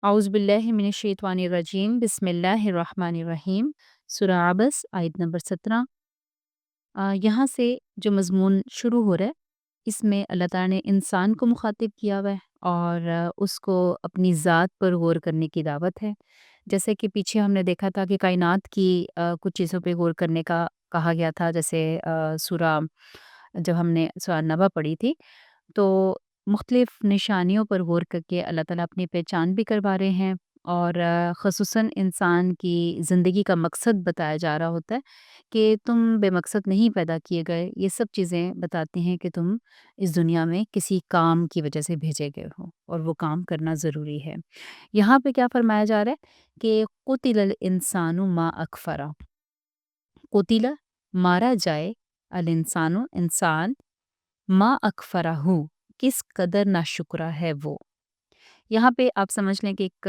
اعوذ باللہ من الشیطان الرجیم بسم اللہ الرحمن الرحیم سورہ عبس آیت نمبر 17۔ یہاں سے جو مضمون شروع ہو رہا ہے اس میں اللہ تعالیٰ نے انسان کو مخاطب کیا ہوا ہے اور اس کو اپنی ذات پر غور کرنے کی دعوت ہے۔ جیسے کہ پیچھے ہم نے دیکھا تھا کہ کائنات کی کچھ چیزوں پہ غور کرنے کا کہا گیا تھا، جیسے سورہ جب ہم نے سورہ نبا پڑھی تھی تو مختلف نشانیوں پر غور کر کے اللہ تعالیٰ اپنی پہچان بھی کروا رہے ہیں، اور خصوصاً انسان کی زندگی کا مقصد بتایا جا رہا ہوتا ہے کہ تم بے مقصد نہیں پیدا کیے گئے۔ یہ سب چیزیں بتاتی ہیں کہ تم اس دنیا میں کسی کام کی وجہ سے بھیجے گئے ہو اور وہ کام کرنا ضروری ہے۔ یہاں پہ کیا فرمایا جا رہا ہے کہ قتل الانسان ما اکفرہ، قتل مارا جائے، الانسان انسان، ما اکفرہ کس قدر ناشکرا ہے وہ۔ یہاں پہ آپ سمجھ لیں کہ ایک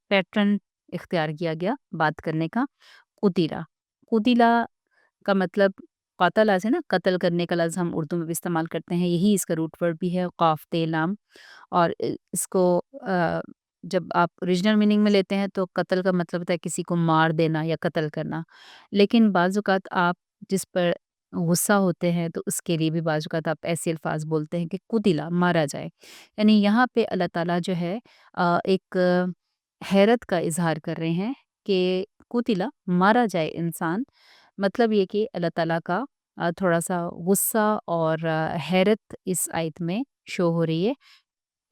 پیٹرن اختیار کیا گیا بات کرنے کا۔ قتیلا، قتیلا کا مطلب قاتل سے نا، قتل کرنے کا لفظ ہم اردو میں بھی استعمال کرتے ہیں، یہی اس کا روٹ ورڈ بھی ہے، قاف تے لام۔ اور اس کو جب آپ اوریجنل میننگ میں لیتے ہیں تو قتل کا مطلب ہوتا ہے کسی کو مار دینا یا قتل کرنا، لیکن بعض اوقات آپ جس پر غصہ ہوتے ہیں تو اس کے لیے بھی بعض اوقات آپ ایسے الفاظ بولتے ہیں کہ قتلا مارا جائے۔ یعنی یہاں پہ اللہ تعالیٰ جو ہے ایک حیرت کا اظہار کر رہے ہیں کہ قتلا مارا جائے انسان، مطلب یہ کہ اللہ تعالیٰ کا تھوڑا سا غصہ اور حیرت اس آیت میں شو ہو رہی ہے۔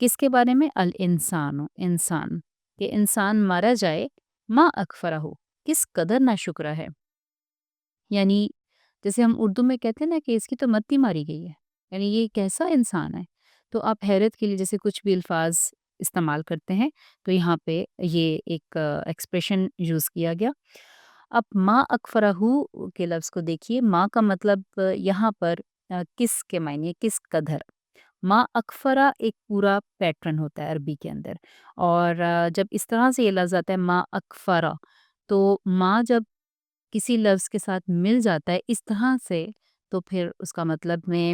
کس کے بارے میں؟ الانسان، انسان، کہ انسان مارا جائے، ما اکفرہ، کس قدر ناشکرا ہے۔ یعنی جیسے ہم اردو میں کہتے ہیں نا کہ اس کی تو متی ماری گئی ہے، یعنی یہ کیسا انسان ہے۔ تو آپ حیرت کے لیے جیسے کچھ بھی الفاظ استعمال کرتے ہیں تو یہاں پہ یہ ایک ایکسپریشن یوز کیا گیا۔ اب ما اکفرہ کے لفظ کو دیکھیے، ما کا مطلب یہاں پر کس کے معنی ہے، کس قدر۔ ما اکفرہ ایک پورا پیٹرن ہوتا ہے عربی کے اندر، اور جب اس طرح سے یہ لفظ آتا ہے ما اکفرہ، تو ما جب کسی لفظ کے ساتھ مل جاتا ہے اس طرح سے تو پھر اس کا مطلب میں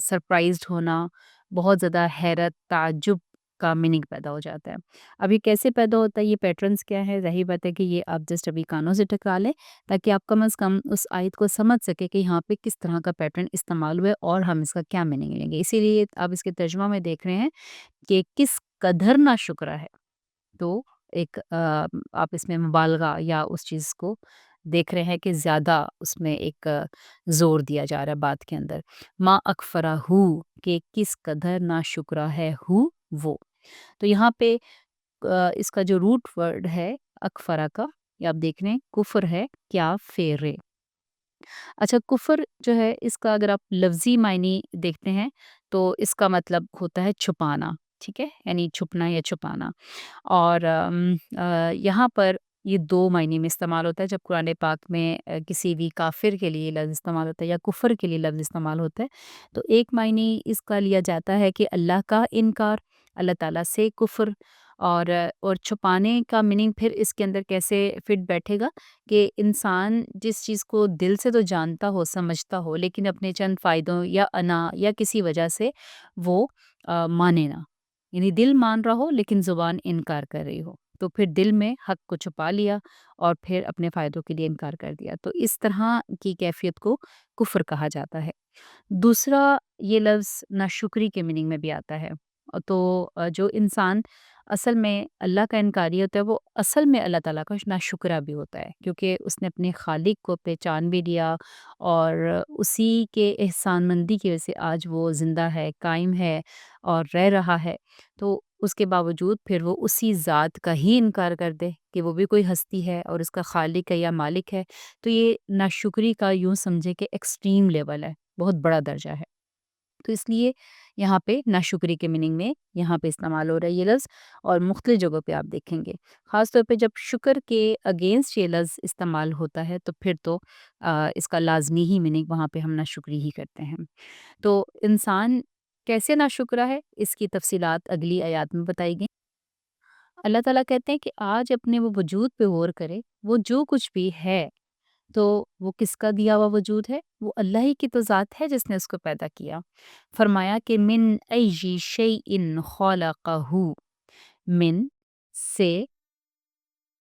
سرپرائزڈ ہونا، بہت زیادہ حیرت، تعجب کا میننگ پیدا ہو جاتا ہے۔ اب یہ کیسے پیدا ہوتا ہے، یہ پیٹرنز کیا ہے، ظاہر بات ہے کہ یہ آپ جسٹ ابھی کانوں سے ٹکرا لیں تاکہ آپ کم از کم اس آیت کو سمجھ سکے کہ یہاں پہ کس طرح کا پیٹرن استعمال ہوا ہے اور ہم اس کا کیا میننگ لیں گے۔ اسی لیے آپ اس کے ترجمہ میں دیکھ رہے ہیں کہ کس قدر ناشکرا ہے، تو ایک آپ اس میں مبالغہ یا اس چیز کو دیکھ رہے ہیں کہ زیادہ اس میں ایک زور دیا جا رہا ہے بات کے اندر۔ ما اکفرہ، کہ کس قدر ناشکرا ہے وہ۔ تو یہاں پہ اس کا جو روٹ ورڈ ہے اکفرہ کا، یہ آپ دیکھ رہے ہیں کفر ہے، کیا فیرے۔ اچھا، کفر جو ہے اس کا اگر آپ لفظی معنی دیکھتے ہیں تو اس کا مطلب ہوتا ہے چھپانا، ٹھیک ہے، یعنی چھپنا یا چھپانا۔ اور یہاں پر یہ دو معنی میں استعمال ہوتا ہے جب قرآن پاک میں کسی بھی کافر کے لیے لفظ استعمال ہوتا ہے یا کفر کے لیے لفظ استعمال ہوتا ہے، تو ایک معنی اس کا لیا جاتا ہے کہ اللہ کا انکار، اللہ تعالیٰ سے کفر، اور چھپانے کا میننگ پھر اس کے اندر کیسے فٹ بیٹھے گا کہ انسان جس چیز کو دل سے تو جانتا ہو، سمجھتا ہو، لیکن اپنے چند فائدوں یا انا یا کسی وجہ سے وہ مانے نہ، یعنی دل مان رہا ہو لیکن زبان انکار کر رہی ہو، تو پھر دل میں حق کو چھپا لیا اور پھر اپنے فائدوں کے لیے انکار کر دیا، تو اس طرح کی کیفیت کو کفر کہا جاتا ہے۔ دوسرا یہ لفظ ناشکری کے میننگ میں بھی آتا ہے، تو جو انسان اصل میں اللہ کا انکاری ہوتا ہے وہ اصل میں اللہ تعالیٰ کا ناشکرا بھی ہوتا ہے، کیونکہ اس نے اپنے خالق کو پہچان بھی لیا اور اسی کے احسان مندی کی وجہ سے آج وہ زندہ ہے، قائم ہے اور رہ رہا ہے، تو اس کے باوجود پھر وہ اسی ذات کا ہی انکار کر دے کہ وہ بھی کوئی ہستی ہے اور اس کا خالق ہے یا مالک ہے، تو یہ ناشکری کا یوں سمجھے کہ ایکسٹریم لیول ہے، بہت بڑا درجہ ہے۔ تو اس لیے یہاں پہ ناشکری کے میننگ میں یہاں پہ استعمال ہو رہا ہے یہ لفظ، اور مختلف جگہوں پہ آپ دیکھیں گے، خاص طور پہ جب شکر کے اگینسٹ یہ لفظ استعمال ہوتا ہے تو پھر تو اس کا لازمی ہی میننگ وہاں پہ ہم ناشکری ہی کرتے ہیں۔ تو انسان کیسے ناشکرا ہے اس کی تفصیلات اگلی آیات میں بتائی گئی۔ اللہ تعالیٰ کہتے ہیں کہ آج اپنے وہ وجود پہ غور کرے، وہ جو کچھ بھی ہے تو وہ کس کا دیا ہوا وجود ہے، وہ اللہ ہی کی تو ذات ہے جس نے اس کو پیدا کیا۔ فرمایا کہ من ای شیء خلقہ، من سے,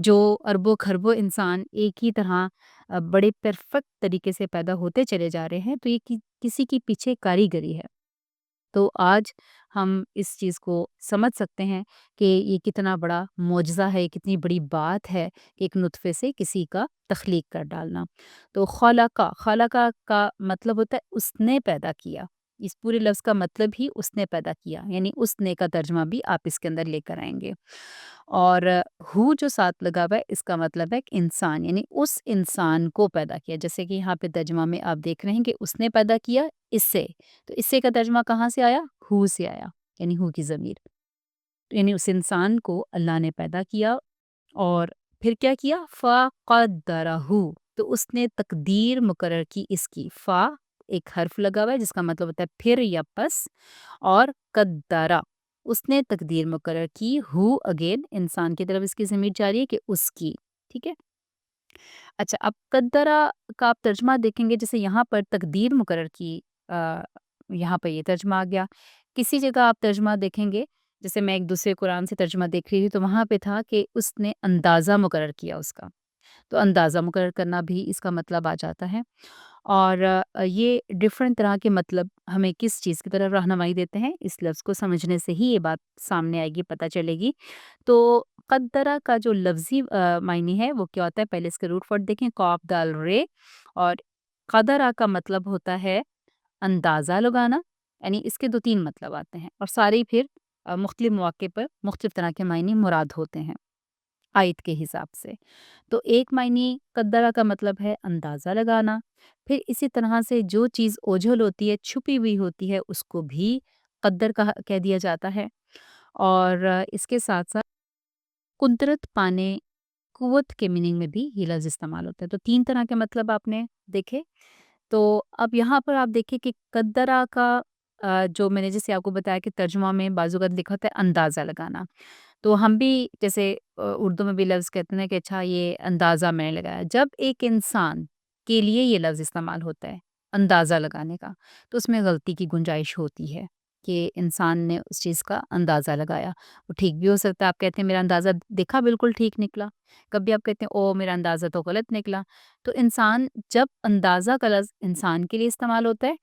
جو اربوں خربوں انسان ایک ہی طرح بڑے پرفیکٹ طریقے سے پیدا ہوتے چلے جا رہے ہیں، تو یہ کسی کی پیچھے کاریگری ہے۔ تو آج ہم اس چیز کو سمجھ سکتے ہیں کہ یہ کتنا بڑا معجزہ ہے، کتنی بڑی بات ہے کہ ایک نطفے سے کسی کا تخلیق کر ڈالنا۔ تو خالقہ کا مطلب ہوتا ہے اس نے پیدا کیا۔ اس پورے لفظ کا مطلب ہی اس نے پیدا کیا، یعنی اس نے کا ترجمہ بھی آپ اس کے اندر لے کر آئیں گے۔ اور ہو جو ساتھ لگا ہوا ہے اس کا مطلب ہے کہ انسان، یعنی اس انسان کو پیدا کیا، جیسے کہ یہاں پہ ترجمہ میں آپ دیکھ رہے ہیں کہ اس نے پیدا کیا اس سے، تو اس سے کا ترجمہ کہاں سے آیا؟ ہو سے آیا، یعنی ہو کی ضمیر، یعنی اس انسان کو اللہ نے پیدا کیا اور پھر کیا کیا؟ فَقَدَّرَہُ، تو اس نے تقدیر مقرر کی اس کی۔ فا ایک حرف لگا ہوا ہے جس کا مطلب ہوتا ہے پھر یا پس، اور قدرہ اس نے تقدیر مقرر کی، ہو اگین انسان کی طرف اس کی ضمیر جاری ہے کہ اس کی، ٹھیک ہے۔ اچھا، اب قدرہ کا آپ ترجمہ دیکھیں گے، جیسے یہاں پر تقدیر مقرر کی، یہاں پر یہ ترجمہ آ گیا۔ کسی جگہ آپ ترجمہ دیکھیں گے، جیسے میں ایک دوسرے قرآن سے ترجمہ دیکھ رہی تھی تو وہاں پہ تھا کہ اس نے اندازہ مقرر کیا اس کا، تو اندازہ مقرر کرنا بھی اس کا مطلب آ جاتا ہے۔ اور یہ ڈفرینٹ طرح کے مطلب ہمیں کس چیز کی طرف رہنمائی دیتے ہیں، اس لفظ کو سمجھنے سے ہی یہ بات سامنے آئے گی، پتہ چلے گی۔ تو قدرہ کا جو لفظی معنی ہے وہ کیا ہوتا ہے، پہلے اس کے روٹ ورڈ دیکھیں، قاف دال رے، اور قدرہ کا مطلب ہوتا ہے اندازہ لگانا، یعنی اس کے دو تین مطلب آتے ہیں اور سارے پھر مختلف مواقع پر مختلف طرح کے معنی مراد ہوتے ہیں آیت کے حساب سے۔ تو ایک معنی قدرہ کا مطلب ہے اندازہ لگانا، پھر اسی طرح سے جو چیز اوجھل ہوتی ہے، چھپی ہوئی ہوتی ہے، اس کو بھی قدر کہہ دیا جاتا ہے۔ اور اس کے ساتھ ساتھ قدرت پانے، قوت کے میننگ میں بھی یہ لفظ استعمال ہوتا ہے۔ تو تین طرح کے مطلب آپ نے دیکھے۔ تو اب یہاں پر آپ دیکھیں کہ قدرہ کا جو میں نے جیسے آپ کو بتایا کہ ترجمہ میں بعض اوقات لکھا ہوتا ہے اندازہ لگانا، تو ہم بھی جیسے اردو میں بھی لفظ کہتے ہیں کہ اچھا یہ اندازہ میں نے لگایا، جب ایک انسان کے لیے یہ لفظ استعمال ہوتا ہے اندازہ لگانے کا، تو اس میں غلطی کی گنجائش ہوتی ہے کہ انسان نے اس چیز کا اندازہ لگایا۔ وہ ٹھیک بھی ہو سکتا ہے، آپ کہتے ہیں میرا اندازہ دیکھا بالکل ٹھیک نکلا، کبھی آپ کہتے ہیں او میرا اندازہ تو غلط نکلا۔ تو انسان جب اندازہ کا لفظ انسان کے لیے استعمال ہوتا ہے،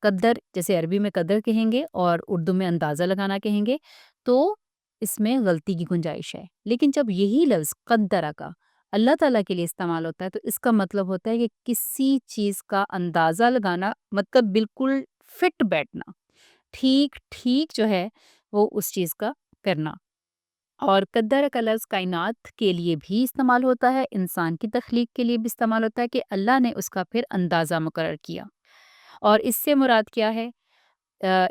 قدر جیسے عربی میں قدر کہیں گے اور اردو میں اندازہ لگانا کہیں گے، تو اس میں غلطی کی گنجائش ہے۔ لیکن جب یہی لفظ قدرہ کا اللہ تعالیٰ کے لیے استعمال ہوتا ہے تو اس کا مطلب ہوتا ہے کہ کسی چیز کا اندازہ لگانا، مطلب بالکل فٹ بیٹھنا، ٹھیک ٹھیک جو ہے وہ اس چیز کا کرنا۔ اور قدر کا لفظ کائنات کے لیے بھی استعمال ہوتا ہے، انسان کی تخلیق کے لیے بھی استعمال ہوتا ہے کہ اللہ نے اس کا پھر اندازہ مقرر کیا۔ اور اس سے مراد کیا ہے؟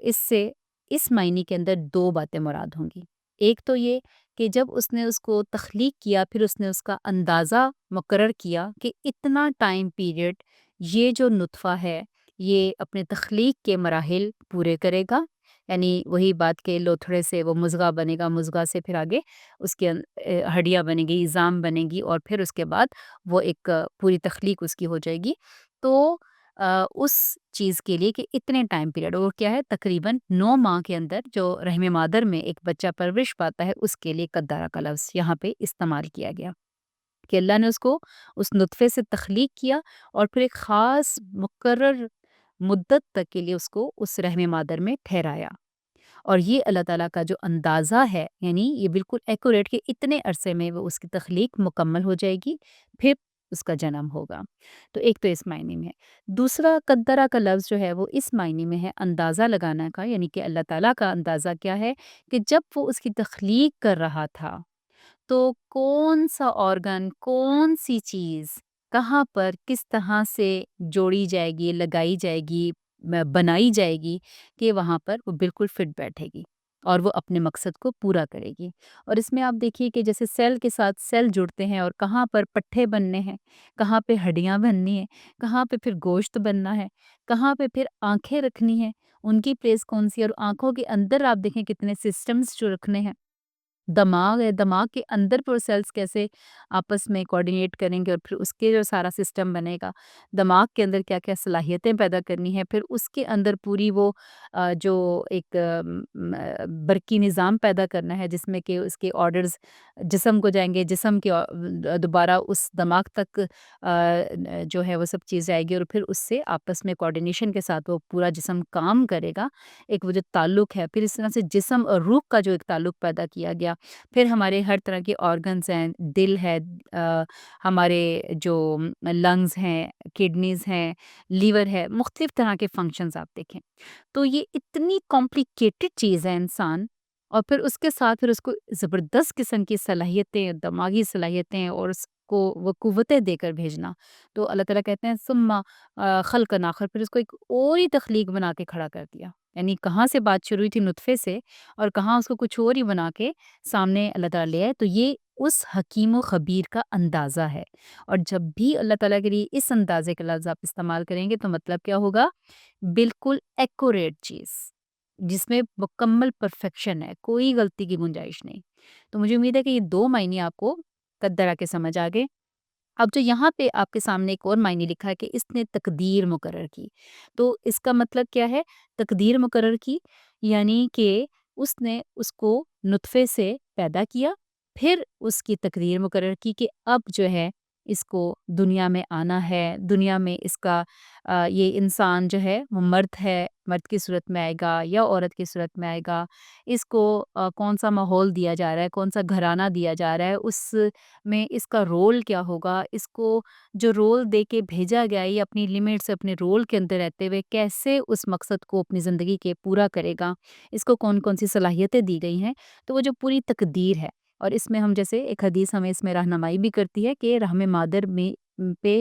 اس سے اس معنی کے اندر دو باتیں مراد ہوں گی۔ ایک تو یہ کہ جب اس نے اس کو تخلیق کیا، پھر اس نے اس کا اندازہ مقرر کیا کہ اتنا ٹائم پیریڈ یہ جو نطفہ ہے یہ اپنے تخلیق کے مراحل پورے کرے گا، یعنی وہی بات کہ لوتھڑے سے وہ مضغہ بنے گا، مضغہ سے پھر آگے اس کے ہڈیاں بنے گی، عظام بنے گی، اور پھر اس کے بعد وہ ایک پوری تخلیق اس کی ہو جائے گی۔ تو اس چیز کے لیے کہ اتنے ٹائم پیریڈ، وہ کیا ہے تقریباً 9 ماہ کے اندر جو رحم مادر میں ایک بچہ پرورش پاتا ہے، اس کے لیے قدرہ کا لفظ یہاں پہ استعمال کیا گیا کہ اللہ نے اس کو اس نطفے سے تخلیق کیا اور پھر ایک خاص مقرر مدت تک کے لیے اس کو اس رحم مادر میں ٹھہرایا۔ اور یہ اللہ تعالیٰ کا جو اندازہ ہے، یعنی یہ بالکل ایکوریٹ کہ اتنے عرصے میں وہ اس کی تخلیق مکمل ہو جائے گی، پھر اس کا جنم ہوگا۔ تو ایک تو اس معنی میں ہے۔ دوسرا قدرہ کا لفظ جو ہے وہ اس معنی میں ہے اندازہ لگانا کا، یعنی کہ اللہ تعالیٰ کا اندازہ کیا ہے کہ جب وہ اس کی تخلیق کر رہا تھا تو کون سا آرگن، کون سی چیز کہاں پر کس طرح سے جوڑی جائے گی، لگائی جائے گی، بنائی جائے گی کہ وہاں پر وہ بالکل فٹ بیٹھے گی اور وہ اپنے مقصد کو پورا کرے گی۔ اور اس میں آپ دیکھیے کہ جیسے سیل کے ساتھ سیل جڑتے ہیں اور کہاں پر پٹھے بننے ہیں، کہاں پہ ہڈیاں بننی ہیں، کہاں پہ پھر گوشت بننا ہے، کہاں پہ پھر آنکھیں رکھنی ہیں، ان کی پلیس کون سی، اور آنکھوں کے اندر آپ دیکھیں کتنے سسٹمز جو رکھنے ہیں، دماغ ہے، دماغ کے اندر پر سیلس کیسے آپس میں کوآرڈینیٹ کریں گے اور پھر اس کے جو سارا سسٹم بنے گا، دماغ کے اندر کیا کیا صلاحیتیں پیدا کرنی ہے، پھر اس کے اندر پوری وہ جو ایک برقی نظام پیدا کرنا ہے جس میں کہ اس کے آرڈرز جسم کو جائیں گے، جسم کے دوبارہ اس دماغ تک جو ہے وہ سب چیز جائے گی اور پھر اس سے آپس میں کوآرڈینیشن کے ساتھ وہ پورا جسم کام کرے گا، ایک وہ جو تعلق ہے، پھر اس طرح سے جسم اور روح کا جو ایک تعلق پیدا کیا گیا، پھر ہمارے ہر طرح کے آرگنز ہیں، دل ہے، ہمارے جو لنگز ہیں، کڈنیز ہیں، لیور ہے، مختلف طرح کے فنکشنز آپ دیکھیں تو یہ اتنی کمپلیکیٹڈ چیز ہے انسان، اور پھر اس کے ساتھ پھر اس کو زبردست قسم کی صلاحیتیں، دماغی صلاحیتیں اور اس کو وہ قوتیں دے کر بھیجنا، تو اللہ تعالیٰ کہتے ہیں ثم خلقًا آخر، پھر اس کو ایک اور ہی تخلیق بنا کے کھڑا کر دیا، یعنی کہاں سے بات شروع ہوئی تھی نطفے سے اور کہاں اس کو کچھ اور ہی بنا کے سامنے اللہ تعالیٰ لے آئے، تو یہ اس حکیم و خبیر کا اندازہ ہے، اور جب بھی اللہ تعالیٰ کے لیے اس اندازے کے لفظ آپ استعمال کریں گے تو مطلب کیا ہوگا؟ بالکل ایکوریٹ چیز جس میں مکمل پرفیکشن ہے، کوئی غلطی کی گنجائش نہیں۔ تو مجھے امید ہے کہ یہ دو معنی آپ کو قدر آ کے سمجھ آ گئے۔ اب جو یہاں پہ آپ کے سامنے ایک اور معنی لکھا ہے کہ اس نے تقدیر مقرر کی، تو اس کا مطلب کیا ہے؟ تقدیر مقرر کی یعنی کہ اس نے اس کو نطفے سے پیدا کیا، پھر اس کی تقدیر مقرر کی کہ اب جو ہے اس کو دنیا میں آنا ہے، دنیا میں اس کا یہ انسان جو ہے وہ مرد ہے، مرد کی صورت میں آئے گا یا عورت کی صورت میں آئے گا، اس کو کون سا ماحول دیا جا رہا ہے، کون سا گھرانہ دیا جا رہا ہے، اس میں اس کا رول کیا ہوگا، اس کو جو رول دے کے بھیجا گیا ہے یہ اپنی لمٹ سے اپنے رول کے اندر رہتے ہوئے کیسے اس مقصد کو اپنی زندگی کے پورا کرے گا، اس کو کون کون سی صلاحیتیں دی گئی ہیں، تو وہ جو پوری تقدیر ہے، اور اس میں ہم جیسے ایک حدیث ہمیں اس میں رہنمائی بھی کرتی ہے کہ رحم مادر میں پہ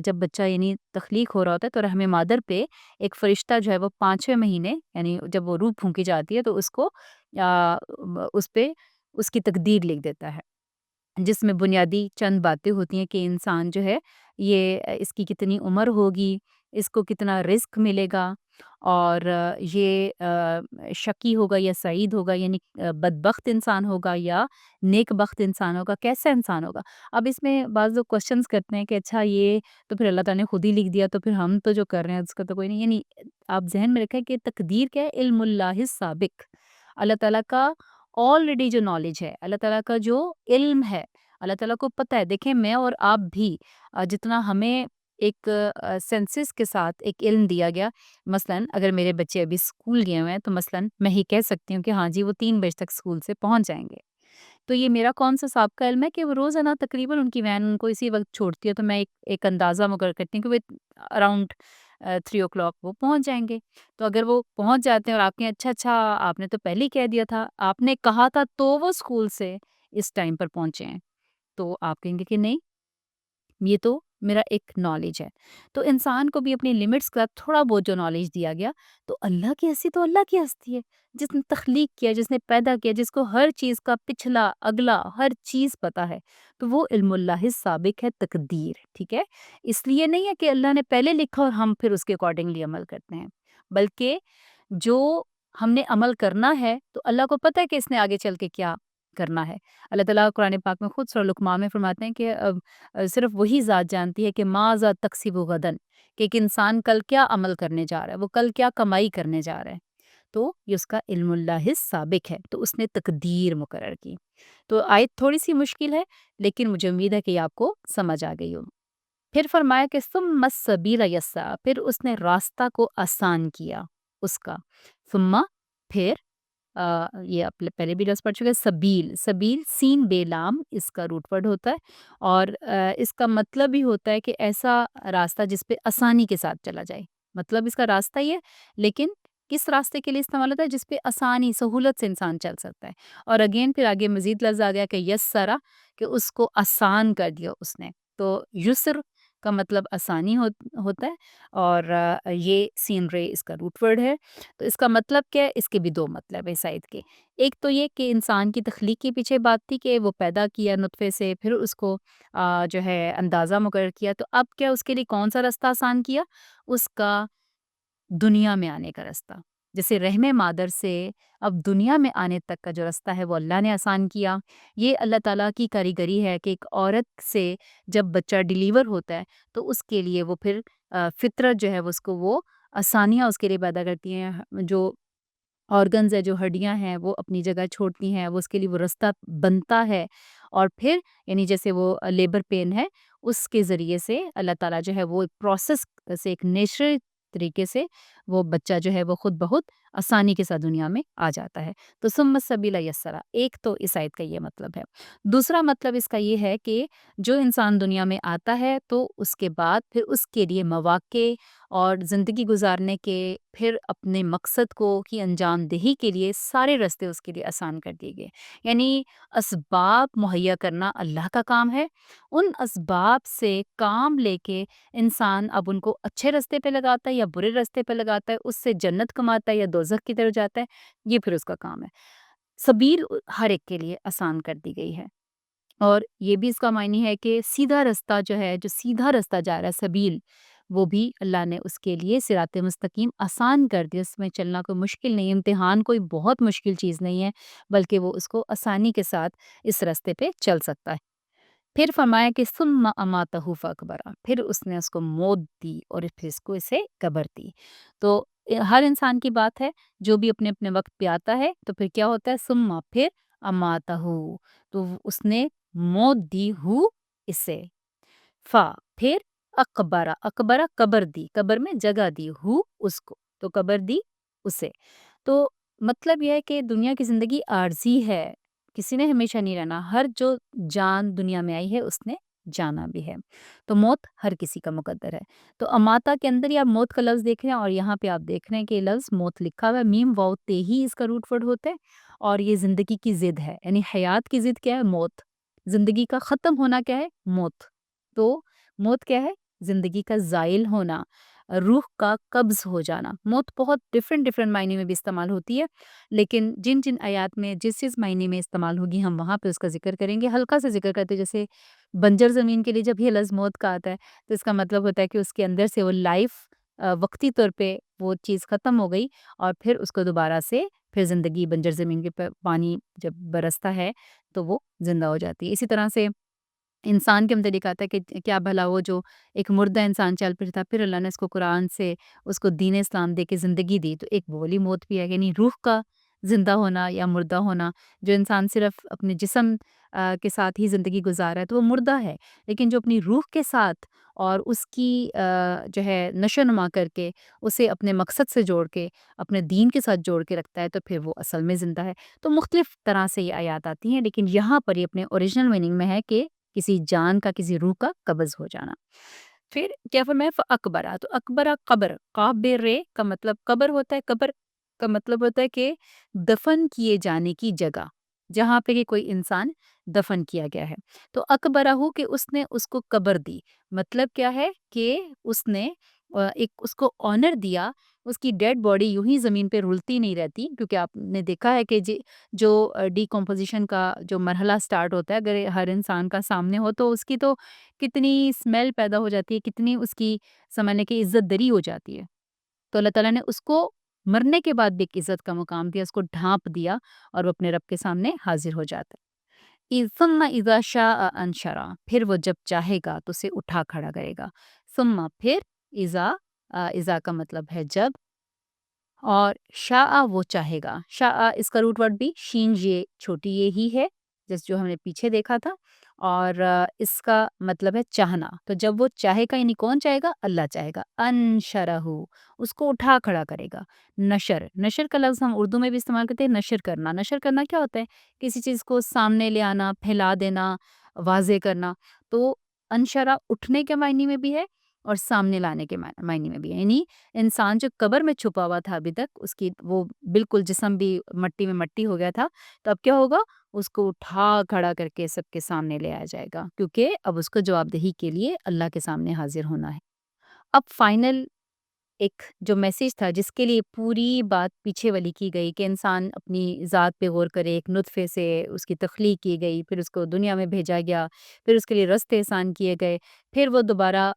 جب بچہ یعنی تخلیق ہو رہا ہوتا ہے تو رحم مادر پہ ایک فرشتہ جو ہے وہ 5 مہینے یعنی جب وہ روح پھونکی جاتی ہے تو اس کو اس پہ اس کی تقدیر لکھ دیتا ہے، جس میں بنیادی چند باتیں ہوتی ہیں کہ انسان جو ہے یہ اس کی کتنی عمر ہوگی، اس کو کتنا رزق ملے گا، اور یہ شقی ہوگا یا سعید ہوگا، یعنی بدبخت انسان ہوگا یا نیک بخت انسان ہوگا، کیسا انسان ہوگا۔ اب اس میں بعض لوگ کوشچنس کرتے ہیں کہ اچھا یہ تو پھر اللہ تعالیٰ نے خود ہی لکھ دیا، تو پھر ہم تو جو کر رہے ہیں اس کا تو کوئی نہیں، یعنی آپ ذہن میں رکھیں کہ تقدیر کیا ہے؟ علم اللہ السابق، اللہ تعالیٰ کا آلریڈی جو نالج ہے، اللہ تعالیٰ کا جو علم ہے، اللہ تعالیٰ کو پتہ ہے۔ دیکھیں میں اور آپ بھی جتنا ہمیں ایک سینسس کے ساتھ ایک علم دیا گیا، مثلاً اگر میرے بچے ابھی اسکول گئے ہوئے ہیں تو مثلاً میں ہی کہہ سکتی ہوں کہ ہاں جی وہ 3 بجے تک اسکول سے پہنچ جائیں گے، تو یہ میرا کون سا سابقہ علم ہے کہ وہ روزانہ تقریباً ان کی وین ان کو اسی وقت چھوڑتی ہے، تو میں ایک اندازہ مقرر کرتی ہوں کہ وہ اراؤنڈ 3 o'clock وہ پہنچ جائیں گے، تو اگر وہ پہنچ جاتے ہیں اور آپ کے اچھا اچھا آپ نے تو پہلے ہی کہہ دیا تھا، آپ نے کہا تھا تو وہ اسکول سے اس ٹائم پر پہنچے ہیں، تو آپ کہیں گے کہ نہیں یہ تو میرا ایک نالج ہے، تو انسان کو بھی اپنی لمٹس کا تھوڑا بہت جو نالج دیا گیا، تو اللہ کی ہستی تو اللہ کی ہستی ہے، جس نے تخلیق کیا، جس نے پیدا کیا، جس کو ہر چیز کا پچھلا اگلا ہر چیز پتا ہے، تو وہ علم اللہ سابق ہے، تقدیر، ٹھیک ہے، اس لیے نہیں ہے کہ اللہ نے پہلے لکھا اور ہم پھر اس کے اکارڈنگلی عمل کرتے ہیں، بلکہ جو ہم نے عمل کرنا ہے تو اللہ کو پتہ ہے کہ اس نے آگے چل کے کیا کرنا ہے۔ اللہ تعالیٰ قرآن پاک میں خود سورہ لقمان میں فرماتے ہیں کہ صرف وہی ذات جانتی ہے کہ ماذا تکسب غدن، کہ ایک انسان کل کیا عمل کرنے جا رہا ہے، وہ کل کیا کمائی کرنے جا رہا ہے، تو یہ اس کا علم اللہ سابق ہے، تو اس نے تقدیر مقرر کی۔ تو آیت تھوڑی سی مشکل ہے لیکن مجھے امید ہے کہ یہ آپ کو سمجھ آ گئی ہو۔ پھر فرمایا کہ ثم السبیل یسرا، پھر اس نے راستہ کو آسان کیا اس کا، ثم پھر یہ آپ پہلے بھی لفظ پڑھ چکے ہیں، سبیل، سبیل سین بے لام اس کا روٹ ورڈ ہوتا ہے، اور اس کا مطلب بھی ہوتا ہے کہ ایسا راستہ جس پہ آسانی کے ساتھ چلا جائے، مطلب اس کا راستہ ہی ہے، لیکن کس راستے کے لیے استعمال ہوتا ہے؟ جس پہ آسانی سہولت سے انسان چل سکتا ہے، اور اگین پھر آگے مزید لفظ آ گیا کہ یسرا، کہ اس کو آسان کر دیا اس نے، تو یسر کا مطلب آسانی ہوتا ہے، اور یہ سین رے اس کا روٹ ورڈ ہے، تو اس کا مطلب کیا ہے؟ اس کے بھی دو مطلب ہے اس آیت کے، ایک تو یہ کہ انسان کی تخلیق کے پیچھے بات تھی کہ وہ پیدا کیا نطفے سے، پھر اس کو جو ہے اندازہ مقرر کیا، تو اب کیا اس کے لیے کون سا راستہ آسان کیا؟ اس کا دنیا میں آنے کا راستہ، جیسے رحم مادر سے اب دنیا میں آنے تک کا جو رستہ ہے وہ اللہ نے آسان کیا۔ یہ اللہ تعالیٰ کی کاریگری ہے کہ ایک عورت سے جب بچہ ڈیلیور ہوتا ہے تو اس کے لیے وہ پھر فطرت جو ہے اس کو وہ آسانیاں اس کے لیے پیدا کرتی ہیں، جو آرگنز ہے، جو ہڈیاں ہیں وہ اپنی جگہ چھوڑتی ہیں، وہ اس کے لیے وہ رستہ بنتا ہے، اور پھر یعنی جیسے وہ لیبر پین ہے اس کے ذریعے سے اللہ تعالیٰ جو ہے وہ ایک پروسیس سے ایک نیچرل طریقے سے وہ بچہ جو ہے وہ خود بہت آسانی کے ساتھ دنیا میں آ جاتا ہے۔ تو ثم السبیل یسرا، ایک تو اس آیت کا یہ مطلب ہے۔ دوسرا مطلب اس کا یہ ہے کہ جو انسان دنیا میں آتا ہے تو اس کے بعد پھر اس کے لیے مواقع اور زندگی گزارنے کے، پھر اپنے مقصد کو کی انجام دہی کے لیے سارے راستے اس کے لیے آسان کر دیے گئے۔ یعنی اسباب مہیا کرنا اللہ کا کام ہے، ان اسباب سے کام لے کے انسان اب ان کو اچھے راستے پہ لگاتا ہے یا برے راستے پہ لگاتا ہے، اس سے جنت کماتا ہے یا دوزخ کی طرف جاتا ہے، یہ پھر اس کا کام ہے۔ سبیل ہر ایک کے لیے آسان کر دی گئی ہے، اور یہ بھی اس کا معنی ہے کہ سیدھا رستہ جو ہے، جو سیدھا رستہ جا رہا ہے سبیل، وہ بھی اللہ نے اس کے لیے صراط مستقیم آسان کر دیا۔ اس میں چلنا کوئی مشکل نہیں، امتحان کوئی بہت مشکل چیز نہیں ہے، بلکہ وہ اس کو آسانی کے ساتھ اس راستے پہ چل سکتا ہے۔ پھر فرمایا کہ ثم اماتہ فاکبرہ، پھر اس نے اس کو موت دی اور پھر اس کو اسے قبر دی۔ تو ہر انسان کی بات ہے، جو بھی اپنے اپنے وقت پہ آتا ہے تو پھر کیا ہوتا ہے، ثم پھر اماتہ، تو اس نے موت دی اسے، فا پھر اقبرہ، اقبرہ قبر دی، قبر میں جگہ دی، اس کو، تو قبر دی اسے۔ تو مطلب یہ ہے کہ دنیا کی زندگی عارضی ہے، کسی نے ہمیشہ نہیں رہنا، ہر جو جان دنیا میں آئی ہے اس نے جانا بھی ہے، تو موت ہر کسی کا مقدر ہے۔ تو اماتا کے اندر ہی آپ موت کا لفظ دیکھ رہے ہیں، اور یہاں پہ آپ دیکھ رہے ہیں کہ یہ لفظ موت لکھا ہوا ہے، میم واؤ تے ہی اس کا روٹ ورڈ ہوتا ہے، اور یہ زندگی کی ضد ہے، یعنی حیات کی ضد کیا ہے، موت، زندگی کا ختم ہونا کیا ہے، موت۔ تو موت کیا ہے، زندگی کا زائل ہونا، روح کا قبض ہو جانا۔ موت بہت ڈفرینٹ معنی میں بھی استعمال ہوتی ہے، لیکن جن جن آیات میں جس معنی میں استعمال ہوگی ہم وہاں پہ اس کا ذکر کریں گے، ہلکا سے ذکر کرتے، جیسے بنجر زمین کے لیے جب یہ لفظ موت کا آتا ہے تو اس کا مطلب ہوتا ہے کہ اس کے اندر سے وہ لائف وقتی طور پہ وہ چیز ختم ہو گئی، اور پھر اس کو دوبارہ سے پھر زندگی بنجر زمین کے پانی جب برستا ہے تو وہ زندہ ہو جاتی ہے۔ اسی طرح سے انسان کے متعلق آتا ہے کہ کیا بھلا وہ جو ایک مردہ انسان چل پھر تھا، پھر اللہ نے اس کو قرآن سے اس کو دین اسلام دے کے زندگی دی، تو ایک وہ والی موت بھی ہے، یعنی روح کا زندہ ہونا یا مردہ ہونا۔ جو انسان صرف اپنے جسم کے ساتھ ہی زندگی گزار رہا ہے تو وہ مردہ ہے، لیکن جو اپنی روح کے ساتھ اور اس کی جو ہے نشو و نما کر کے اسے اپنے مقصد سے جوڑ کے اپنے دین کے ساتھ جوڑ کے رکھتا ہے تو پھر وہ اصل میں زندہ ہے۔ تو مختلف طرح سے یہ آیات آتی ہیں، لیکن یہاں پر یہ اپنے اوریجنل میننگ میں ہے کہ کسی جان کا، کسی روح کا قبض ہو جانا۔ پھر کیا فرمایا، اکبرا، تو اکبرا قبر، قابر کا مطلب قبر ہوتا ہے، قبر کا مطلب ہوتا ہے کہ دفن کیے جانے کی جگہ، جہاں پہ کہ کوئی انسان دفن کیا گیا ہے۔ تو اکبرہ ہو کہ اس نے اس کو قبر دی، مطلب کیا ہے کہ اس نے ایک اس کو آنر دیا، اس کی ڈیڈ باڈی یوں ہی زمین پہ رلتی نہیں رہتی، کیونکہ آپ نے دیکھا ہے کہ جو ڈی کمپوزیشن کا جو مرحلہ سٹارٹ ہوتا ہے، اگر ہر انسان کا سامنے ہو تو اس کی تو کتنی اسمیل پیدا ہو جاتی ہے، کتنی اس کی سمجھنے کی عزت دری ہو جاتی ہے۔ تو اللہ تعالیٰ نے اس کو مرنے کے بعد بھی ایک عزت کا مقام دیا، اس کو ڈھانپ دیا، اور وہ اپنے رب کے سامنے حاضر ہو جاتا ہے۔ ثم اذا شاء انشرا، پھر وہ جب چاہے گا تو اسے اٹھا کھڑا کرے گا۔ ثم پھر اذا، اذا کا مطلب ہے جب، اور شاء وہ چاہے گا، شاء اس کا روٹ ورڈ بھی شین یہ چھوٹی یہ ہی ہے، جس جو ہم نے پیچھے دیکھا تھا، اور اس کا مطلب ہے چاہنا۔ تو جب وہ چاہے گا، یعنی کون چاہے گا، اللہ چاہے گا، انشرہ اس کو اٹھا کھڑا کرے گا۔ نشر، نشر کا لفظ ہم اردو میں بھی استعمال کرتے ہیں، نشر کرنا۔ نشر کرنا کیا ہوتا ہے، کسی چیز کو سامنے لے آنا، پھیلا دینا، واضح کرنا۔ تو انشرہ اٹھنے کے معنی میں بھی ہے اور سامنے لانے کے معنی میں بھی ہے، یعنی انسان جو قبر میں چھپا ہوا تھا ابھی تک، اس کی وہ بالکل جسم بھی مٹی میں مٹی ہو گیا تھا، تو اب کیا ہوگا، اس کو اٹھا کھڑا کر کے سب کے سامنے لے آیا جائے گا، کیونکہ اب اس کو جواب دہی کے لیے اللہ کے سامنے حاضر ہونا ہے۔ اب فائنل ایک جو میسیج تھا، جس کے لیے پوری بات پیچھے والی کی گئی کہ انسان اپنی ذات پہ غور کرے، ایک نطفے سے اس کی تخلیق کی گئی، پھر اس کو دنیا میں بھیجا گیا، پھر اس کے لیے رستے آسان کیے گئے، پھر وہ دوبارہ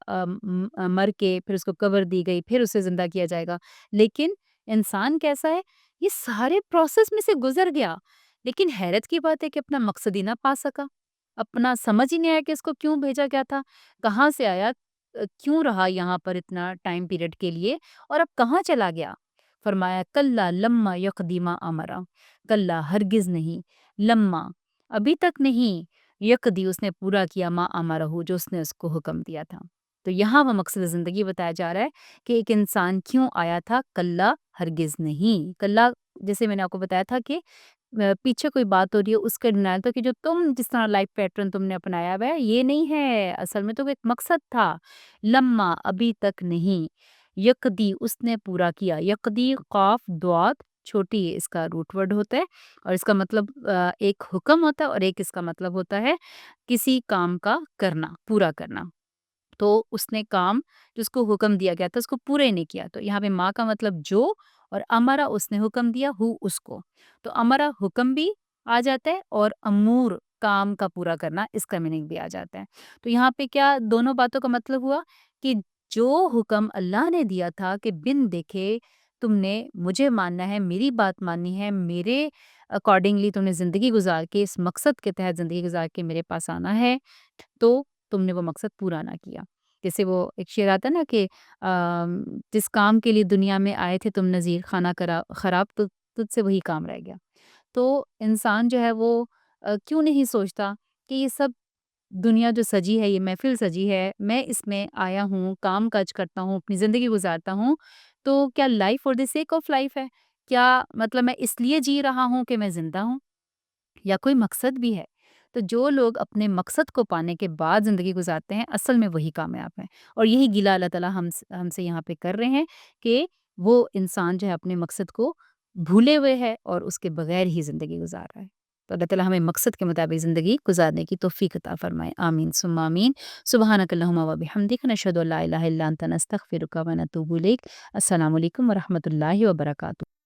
مر کے پھر اس کو قبر دی گئی، پھر اسے زندہ کیا جائے گا، لیکن انسان کیسا ہے؟ یہ سارے پروسیس میں سے گزر گیا، لیکن حیرت کی بات ہے کہ اپنا مقصد ہی نہ پا سکا، اپنا سمجھ ہی نہیں آیا کہ اس کو کیوں بھیجا گیا تھا، کہاں سے آیا، کیوں رہا یہاں پر اتنا ٹائم پیریڈ کے لیے، اور اب کہاں چلا گیا؟ فرمایا کلا لما یقدی ما امرا، کلا ہرگز نہیں، لما ابھی تک نہیں، یقدی اس نے پورا کیا، ما امرہ جو اس نے اس کو حکم دیا تھا۔ تو یہاں وہ مقصد زندگی بتایا جا رہا ہے کہ ایک انسان کیوں آیا تھا، کلا ہرگز نہیں، کلا جیسے میں نے آپ کو بتایا تھا کہ پیچھے کوئی بات ہو رہی ہے اس کا ڈینائل، تو کہ جو تم جس طرح لائف پیٹرن تم نے اپنایا ہوا ہے یہ نہیں ہے، اصل میں تو وہ ایک مقصد تھا، لما ابھی تک نہیں، یقدی اس نے پورا کیا، یقدی قاف دعات چھوٹی اس کا روٹ ورڈ ہوتا ہے، اور اس کا مطلب ایک حکم ہوتا ہے اور ایک اس کا مطلب ہوتا ہے کسی کام کا کرنا، پورا کرنا۔ تو اس نے کام جو اس کو حکم دیا گیا تھا اس کو پورا ہی نہیں کیا، تو یہاں پہ ماں کا مطلب جو، اور امرا اس نے حکم دیا، ہو اس کو، تو امرا حکم بھی آ جاتا ہے اور امور کام کا پورا کرنا اس کا میننگ بھی آ جاتا ہے۔ تو یہاں پہ کیا دونوں باتوں کا مطلب ہوا کہ جو حکم اللہ نے دیا تھا کہ بن دیکھے تم نے مجھے ماننا ہے، میری بات ماننی ہے، میرے اکارڈنگلی تم نے زندگی گزار کے اس مقصد کے تحت زندگی گزار کے میرے پاس آنا ہے، تو تم نے وہ مقصد پورا نہ کیا۔ جیسے وہ ایک شعر آتا ہے نا کہ جس کام کے لیے دنیا میں آئے تھے تم نذیر، خانہ خراب، تو تجھ سے وہی کام رہ گیا۔ تو انسان جو ہے وہ کیوں نہیں سوچتا کہ یہ سب دنیا جو سجی ہے، یہ محفل سجی ہے، میں اس میں آیا ہوں، کام کاج کرتا ہوں، اپنی زندگی گزارتا ہوں، تو کیا life for the sake of life ہے؟ کیا مطلب میں اس لیے جی رہا ہوں کہ میں زندہ ہوں، یا کوئی مقصد بھی ہے؟ تو جو لوگ اپنے مقصد کو پانے کے بعد زندگی گزارتے ہیں اصل میں وہی کامیاب ہیں، اور یہی گلہ اللہ تعالیٰ ہم سے یہاں پہ کر رہے ہیں کہ وہ انسان جو ہے اپنے مقصد کو بھولے ہوئے ہے اور اس کے بغیر ہی زندگی گزار رہا ہے۔ تو اللہ تعالیٰ ہمیں مقصد کے مطابق زندگی گزارنے کی توفیق عطا فرمائے، آمین ثم آمین۔ سبحانک اللہم و بحمدک، نشہد ان لا الہ الا انت، نستغفرک و نتوب الیک۔ السلام علیکم و رحمۃ اللہ وبرکاتہ۔